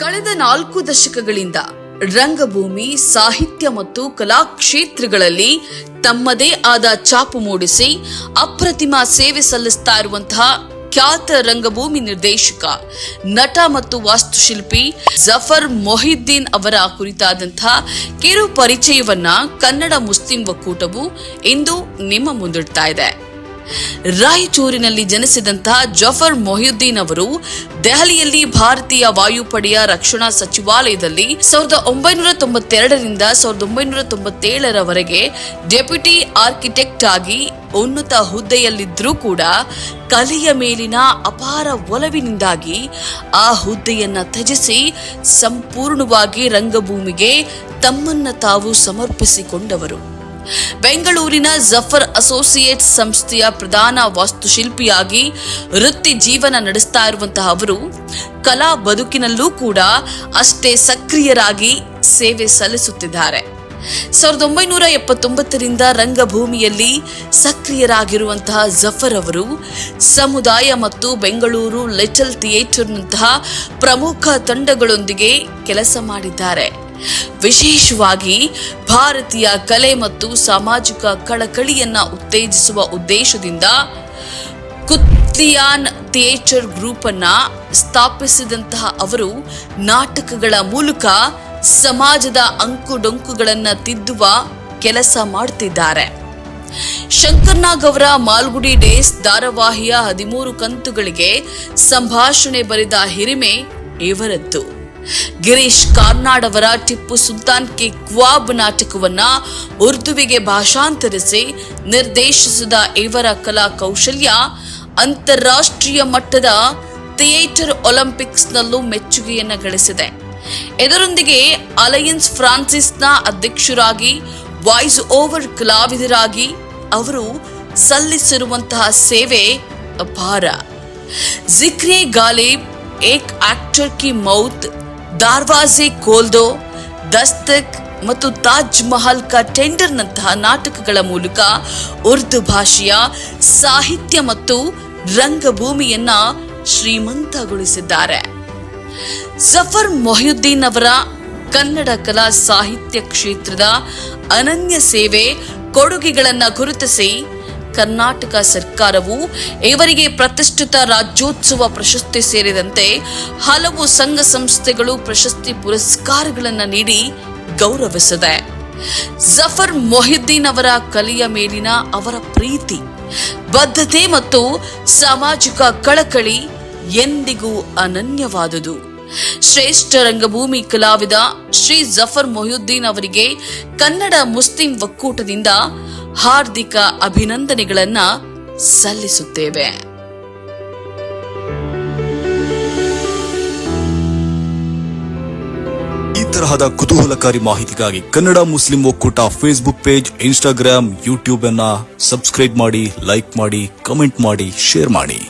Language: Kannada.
ಕಳೆದ 4 ದಶಕಗಳಿಂದ ರಂಗಭೂಮಿ, ಸಾಹಿತ್ಯ ಮತ್ತು ಕಲಾ ಕ್ಷೇತ್ರಗಳಲ್ಲಿ ತಮ್ಮದೇ ಆದ ಛಾಪು ಮೂಡಿಸಿ ಅಪ್ರತಿಮ ಸೇವೆ ಸಲ್ಲಿಸ್ತಾ ಇರುವಂತಹ ಖ್ಯಾತ ರಂಗಭೂಮಿ ನಿರ್ದೇಶಕ, ನಟ ಮತ್ತು ವಾಸ್ತುಶಿಲ್ಪಿ ಜಫರ್ ಮೊಹಿಯುದ್ದೀನ್ ಅವರ ಕುರಿತಾದಂತಹ ಕಿರು ಪರಿಚಯವನ್ನ ಕನ್ನಡ ಮುಸ್ಲಿಂ ಒಕ್ಕೂಟವು ಇಂದು ನಿಮ್ಮ ಮುಂದಿಡ್ತಾ ಇದೆ. ರಾಯಚೂರಿನಲ್ಲಿ ಜನಿಸಿದಂತಹ ಜಫರ್ ಮೊಹಿಯುದ್ದೀನ್ ಅವರು ದೆಹಲಿಯಲ್ಲಿ ಭಾರತೀಯ ವಾಯುಪಡೆಯ ರಕ್ಷಣಾ ಸಚಿವಾಲಯದಲ್ಲಿ 1992ರಿಂದ 1997ರವರೆಗೆ ಡೆಪ್ಯೂಟಿ ಆರ್ಕಿಟೆಕ್ಟ್ ಆಗಿ ಉನ್ನತ ಹುದ್ದೆಯಲ್ಲಿದ್ದರೂ ಕೂಡ ಕಲೆಯ ಮೇಲಿನ ಅಪಾರ ಒಲವಿನಿಂದಾಗಿ ಆ ಹುದ್ದೆಯನ್ನ ತ್ಯಜಿಸಿ ಸಂಪೂರ್ಣವಾಗಿ ರಂಗಭೂಮಿಗೆ ತಮ್ಮನ್ನ ತಾವು ಸಮರ್ಪಿಸಿಕೊಂಡವರು. ಬೆಂಗಳೂರಿನ ಜಫರ್ ಅಸೋಸಿಯೇಟ್ಸ್ ಸಂಸ್ಥೆಯ ಪ್ರಧಾನ ವಾಸ್ತುಶಿಲ್ಪಿಯಾಗಿ ವೃತ್ತಿ ಜೀವನ ನಡೆಸ್ತಾ ಇರುವಂತಹ ಅವರು ಕಲಾ ಬದುಕಿನಲ್ಲೂ ಕೂಡ ಅಷ್ಟೇ ಸಕ್ರಿಯರಾಗಿ ಸೇವೆ ಸಲ್ಲಿಸುತ್ತಿದ್ದಾರೆ. 1979ರಿಂದ ರಂಗಭೂಮಿಯಲ್ಲಿ ಸಕ್ರಿಯರಾಗಿರುವಂತಹ ಜಫರ್ ಅವರು ಸಮುದಾಯ ಮತ್ತು ಬೆಂಗಳೂರು ಲಿಟಲ್ ಥಿಯೇಟರ್ನಂತಹ ಪ್ರಮುಖ ತಂಡಗಳೊಂದಿಗೆ ಕೆಲಸ ಮಾಡಿದ್ದಾರೆ. ವಿಶೇಷವಾಗಿ ಭಾರತೀಯ ಕಲೆ ಮತ್ತು ಸಾಮಾಜಿಕ ಕಳಕಳಿಯನ್ನ ಉತ್ತೇಜಿಸುವ ಉದ್ದೇಶದಿಂದ ಕುತ್ಲಿಯಾನ್ ಥಿಯೇಟರ್ ಗ್ರೂಪ್ ಅನ್ನ ಸ್ಥಾಪಿಸಿದಂತಹ ಅವರು ನಾಟಕಗಳ ಮೂಲಕ ಸಮಾಜದ ಅಂಕುಡೊಂಕುಗಳನ್ನ ತಿದ್ದುವ ಕೆಲಸ ಮಾಡುತ್ತಿದ್ದಾರೆ. ಶಂಕರ್ನಾಗ್ ಅವರ ಮಾಲ್ಗುಡಿ ಡೇಸ್ ಧಾರಾವಾಹಿಯ 13 ಕಂತುಗಳಿಗೆ ಸಂಭಾಷಣೆ ಬರೆದ ಹಿರಿಮೆ ಇವರದ್ದು. ಗಿರೀಶ್ ಕಾರ್ನಾಡ್ ಅವರ ಟಿಪ್ಪು ಸುಲ್ತಾನ್ ಕೆ ಖ್ವಾಬ್ ನಾಟಕವನ್ನ ಉರ್ದುವಿಗೆ ಭಾಷಾಂತರಿಸಿ ನಿರ್ದೇಶಿಸಿದ ಇವರ ಕಲಾ ಕೌಶಲ್ಯ ಅಂತಾರಾಷ್ಟ್ರೀಯ ಮಟ್ಟದ ಥಿಯೇಟರ್ ಒಲಿಂಪಿಕ್ಸ್ನಲ್ಲೂ ಮೆಚ್ಚುಗೆಯನ್ನ ಗಳಿಸಿದೆ. ಇದರೊಂದಿಗೆ ಅಲಯನ್ಸ್ ಫ್ರಾನ್ಸಿಸ್ನ ಅಧ್ಯಕ್ಷರಾಗಿ ವಾಯ್ಸ್ ಓವರ್ ಕಲಾವಿದರಾಗಿ ಅವರು ಸಲ್ಲಿಸಿರುವಂತಹ ಸೇವೆ ಅಪಾರ. ಜಿಕ್ರೆ ಗಾಲಿಬ್, ಏಕ್ ಆಕ್ಟರ್ ಕಿ ಮೌತ್, ದಾರ್ವಾಜೆ ಖೋಲ್ ದೋ, ದಸ್ತಕ್ ಮತ್ತು ತಾಜ್ ಮಹಲ್ ಕಾ ಟೆಂಡರ್ನಂತಹ ನಾಟಕಗಳ ಮೂಲಕ ಉರ್ದು ಭಾಷೆಯ ಸಾಹಿತ್ಯ ಮತ್ತು ರಂಗಭೂಮಿಯನ್ನ ಶ್ರೀಮಂತಗೊಳಿಸಿದ್ದಾರೆ. ಜಫರ್ ಮೊಹಿಯುದ್ದೀನ್ ಅವರ ಕನ್ನಡ ಕಲಾ ಸಾಹಿತ್ಯ ಕ್ಷೇತ್ರದ ಅನನ್ಯ ಸೇವೆ ಕೊಡುಗೆಗಳನ್ನು ಗುರುತಿಸಿ ಕರ್ನಾಟಕ ಸರ್ಕಾರವು ಇವರಿಗೆ ಪ್ರತಿಷ್ಠಿತ ರಾಜ್ಯೋತ್ಸವ ಪ್ರಶಸ್ತಿ ಸೇರಿದಂತೆ ಹಲವು ಸಂಘ ಸಂಸ್ಥೆಗಳು ಪ್ರಶಸ್ತಿ ಪುರಸ್ಕಾರಗಳನ್ನು ನೀಡಿ ಗೌರವಿಸಿದೆ. ಜಫರ್ ಮೊಹಿಯುದ್ದೀನ್ ಅವರ ಕಲೆಯ ಮೇಲಿನ ಅವರ ಪ್ರೀತಿ, ಬದ್ಧತೆ ಮತ್ತು ಸಾಮಾಜಿಕ ಕಳಕಳಿ ಎಂದಿಗೂ ಅನನ್ಯವಾದುದು. ಶ್ರೇಷ್ಠ ರಂಗಭೂಮಿ ಕಲಾವಿದ ಶ್ರೀ ಜಫರ್ ಮೊಹಿಯುದ್ದೀನ್ ಅವರಿಗೆ ಕನ್ನಡ ಮುಸ್ಲಿಂ ಒಕ್ಕೂಟದಿಂದ ಹಾರ್ದಿಕ ಅಭಿನಂದನೆಗಳನ್ನ ಸಲ್ಲಿಸುತ್ತೇವೆ. ಈ ತರಹದ ಕುತೂಹಲಕಾರಿ ಮಾಹಿತಿಗಾಗಿ ಕನ್ನಡ ಮುಸ್ಲಿಂ ಒಕ್ಕೂಟ ಫೇಸ್ಬುಕ್ ಪೇಜ್, ಇನ್ಸ್ಟಾಗ್ರಾಮ್, ಯೂಟ್ಯೂಬ್ ಅನ್ನ ಸಬ್ಸ್ಕ್ರೈಬ್ ಮಾಡಿ, ಲೈಕ್ ಮಾಡಿ, ಕಮೆಂಟ್ ಮಾಡಿ, ಶೇರ್ ಮಾಡಿ.